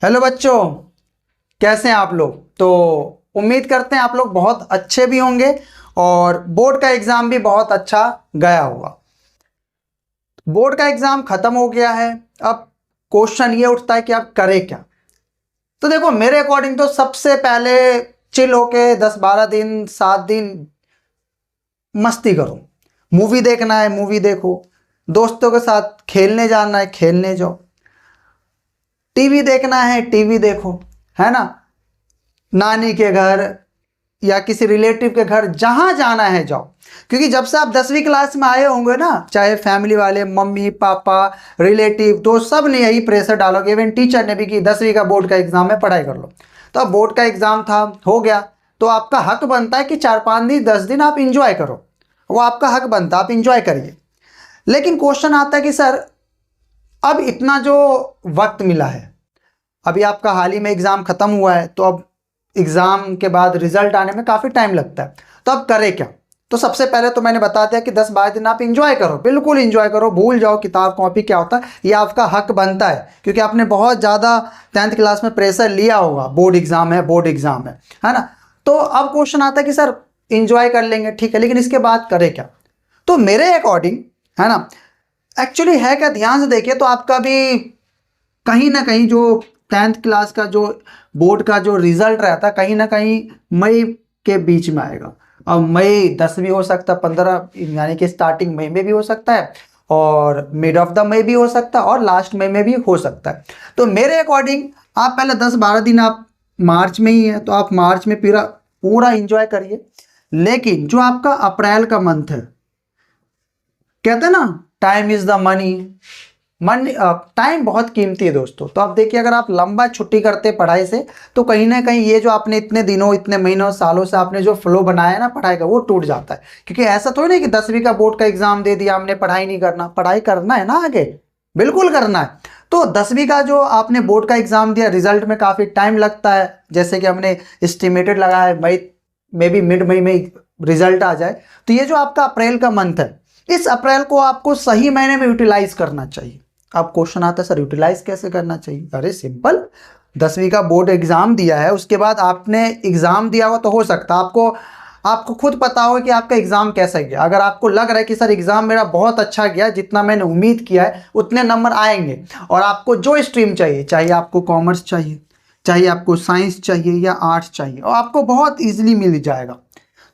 Hello बच्चों, कैसे हैं आप लोग। तो उम्मीद करते हैं आप लोग बहुत अच्छे भी होंगे और बोर्ड का एग्ज़ाम भी बहुत अच्छा गया होगा। बोर्ड का एग्ज़ाम ख़त्म हो गया है। अब क्वेश्चन ये उठता है कि आप करें क्या। तो देखो, मेरे अकॉर्डिंग तो सबसे पहले चिल होके 10-12 दिन 7 दिन मस्ती करो। मूवी देखना है मूवी देखो, दोस्तों के साथ खेलने जाना है खेलने जाओ, टीवी देखना है टीवी देखो, है ना। नानी के घर या किसी रिलेटिव के घर जहां जाना है जाओ। क्योंकि जब से आप 10वीं क्लास में आए होंगे ना, चाहे फैमिली वाले मम्मी पापा रिलेटिव दोस्त सब ने यही प्रेशर डालोगे, इवन टीचर ने भी कि 10वीं का बोर्ड का एग्जाम है पढ़ाई कर लो। तो अब बोर्ड का एग्जाम था, हो गया, तो आपका हक बनता है कि 4-5 दिन 10 दिन आप इंजॉय करो। वो आपका हक बनता है, आप इंजॉय करिए। लेकिन क्वेश्चन आता है कि सर अब इतना जो वक्त मिला है, अभी आपका हाल ही में एग्ज़ाम ख़त्म हुआ है, तो अब एग्ज़ाम के बाद रिजल्ट आने में काफ़ी टाइम लगता है, तो अब करें क्या। तो सबसे पहले तो मैंने बता दिया कि 10-12 दिन आप इंजॉय करो, बिल्कुल इंजॉय करो, भूल जाओ किताब कॉपी क्या होता है। ये आपका हक बनता है क्योंकि आपने बहुत ज़्यादा 10th क्लास में प्रेशर लिया होगा, बोर्ड एग्ज़ाम है बोर्ड एग्ज़ाम है ना। तो अब क्वेश्चन आता है कि सर इंजॉय कर लेंगे, ठीक है, लेकिन इसके बाद करें क्या। तो मेरे अकॉर्डिंग, है ना, एक्चुअली है क्या, ध्यान से देखिए तो आपका भी कहीं ना कहीं जो 10th क्लास का जो बोर्ड का जो रिजल्ट रहता है कहीं ना कहीं मई के बीच में आएगा। अब मई 10 भी हो सकता है, 15 यानी कि स्टार्टिंग मई में भी हो सकता है और मिड ऑफ द मई भी हो सकता है और लास्ट मई में भी हो सकता है। तो मेरे अकॉर्डिंग आप पहले 10-12 दिन आप मार्च में ही है तो आप मार्च में पूरा पूरा इंजॉय करिए। लेकिन जो आपका अप्रैल का मंथ है, कहते हैं ना time is the money, time बहुत कीमती है दोस्तों। तो आप देखिए, अगर आप लंबा छुट्टी करते पढ़ाई से तो कहीं ना कहीं ये जो आपने इतने दिनों इतने महीनों सालों से आपने जो फ्लो बनाया है ना पढ़ाई का, वो टूट जाता है। क्योंकि ऐसा थोड़ी नहीं कि 10वीं का बोर्ड का एग्जाम दे दिया हमने, पढ़ाई नहीं करना, पढ़ाई करना है ना, आगे बिल्कुल करना है। तो 10वीं का जो आपने बोर्ड का एग्जाम दिया, रिजल्ट में काफ़ी टाइम लगता है, जैसे कि हमने एस्टिमेटेड लगाया है मई में भी मिड मई में रिजल्ट आ जाए। तो ये जो आपका अप्रैल का मंथ है, इस अप्रैल को आपको सही महीने में यूटिलाइज करना चाहिए। अब क्वेश्चन आता है सर यूटिलाइज कैसे करना चाहिए। अरे सिंपल, 10वीं का बोर्ड एग्जाम दिया है, उसके बाद आपने एग्जाम दिया हो तो हो सकता है आपको खुद पता होगा कि आपका एग्जाम कैसा गया। अगर आपको लग रहा है कि सर एग्जाम मेरा बहुत अच्छा गया, जितना मैंने उम्मीद किया है उतने नंबर आएंगे, और आपको जो स्ट्रीम चाहिए, चाहे आपको कॉमर्स चाहिए, चाहे आपको साइंस चाहिए या आर्ट्स चाहिए, और आपको बहुत ईजिली मिल जाएगा।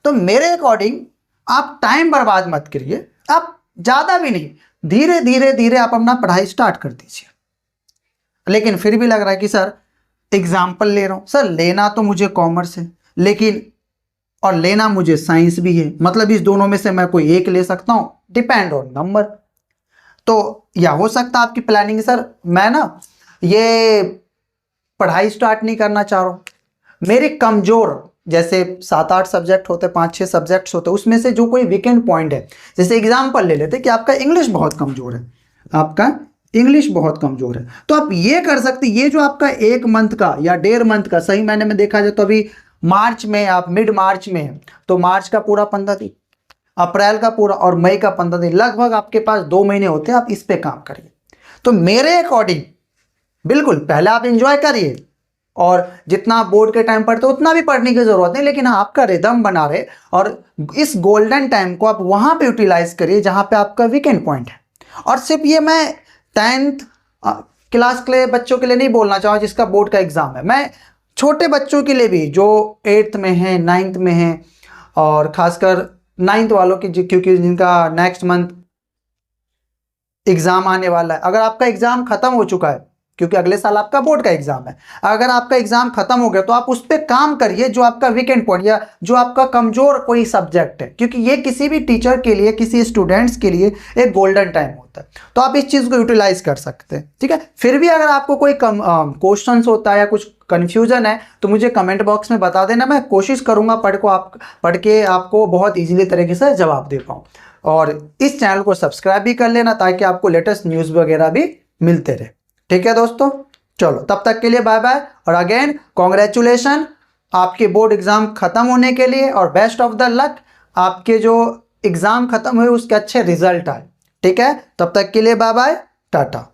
तो मेरे अकॉर्डिंग आप टाइम बर्बाद मत करिए, आप ज़्यादा भी नहीं, धीरे धीरे धीरे आप अपना पढ़ाई स्टार्ट कर दीजिए। लेकिन फिर भी लग रहा है कि सर एग्जाम्पल ले रहा हूँ, सर लेना तो मुझे कॉमर्स है लेकिन और लेना मुझे साइंस भी है, मतलब इस दोनों में से मैं कोई एक ले सकता हूँ, डिपेंड ऑन नंबर। तो या हो सकता है आपकी प्लानिंग, सर मैं ना ये पढ़ाई स्टार्ट नहीं करना चाह रहा हूँ, मेरे कमजोर जैसे 7-8 सब्जेक्ट होते, 5-6 सब्जेक्ट्स होते, उसमें से जो कोई वीकेंड पॉइंट है, जैसे एग्जांपल ले लेते कि आपका इंग्लिश बहुत कमजोर है, आपका इंग्लिश बहुत कमजोर है, तो आप ये कर सकते, ये जो आपका 1 मंथ का या 1.5 मंथ का, सही मैंने में देखा जाए तो अभी मार्च में, आप मिड मार्च में है, तो मार्च का पूरा 15 दिन, अप्रैल का पूरा और मई का 15 दिन, लगभग आपके पास 2 महीने होते हैं, आप इस पे काम करिए। तो मेरे अकॉर्डिंग बिल्कुल पहले आप इंजॉय करिए, और जितना आप बोर्ड के टाइम पढ़ते हो उतना भी पढ़ने की जरूरत नहीं, लेकिन हाँ आपका रिदम बना रहे, और इस गोल्डन टाइम को आप वहां पे यूटिलाइज करिए जहां पे आपका वीकेंड पॉइंट है। और सिर्फ ये मैं 10th क्लास के लिए बच्चों के लिए नहीं बोलना चाहूँ जिसका बोर्ड का एग्जाम है, मैं छोटे बच्चों के लिए भी जो 8th में है 9th में है, और खासकर 9th वालों की क्योंकि जिनका नेक्स्ट मंथ एग्जाम आने वाला है। अगर आपका एग्जाम खत्म हो चुका है, क्योंकि अगले साल आपका बोर्ड का एग्जाम है, अगर आपका एग्जाम खत्म हो गया तो आप उस पर काम करिए जो आपका वीकेंड पॉइंट या जो आपका कमजोर कोई सब्जेक्ट है, क्योंकि ये किसी भी टीचर के लिए, किसी स्टूडेंट्स के लिए एक गोल्डन टाइम होता है। तो आप इस चीज को यूटिलाइज कर सकते हैं, ठीक है। फिर भी अगर आपको कोई क्वेश्चन होता है या कुछ कंफ्यूजन है तो मुझे कमेंट बॉक्स में बता देना, मैं कोशिश करूंगा पढ़ के आपको बहुत ईजिली तरीके से जवाब दे पाऊँ। और इस चैनल को सब्सक्राइब भी कर लेना ताकि आपको लेटेस्ट न्यूज़ वगैरह भी मिलते रहे, ठीक है दोस्तों। चलो तब तक के लिए बाय बाय, और अगेन कॉन्ग्रेचुलेशन आपके बोर्ड एग्जाम खत्म होने के लिए, और बेस्ट ऑफ द लक आपके जो एग्जाम खत्म हुए उसके अच्छे रिजल्ट आए, ठीक है। तब तक के लिए बाय बाय, टाटा।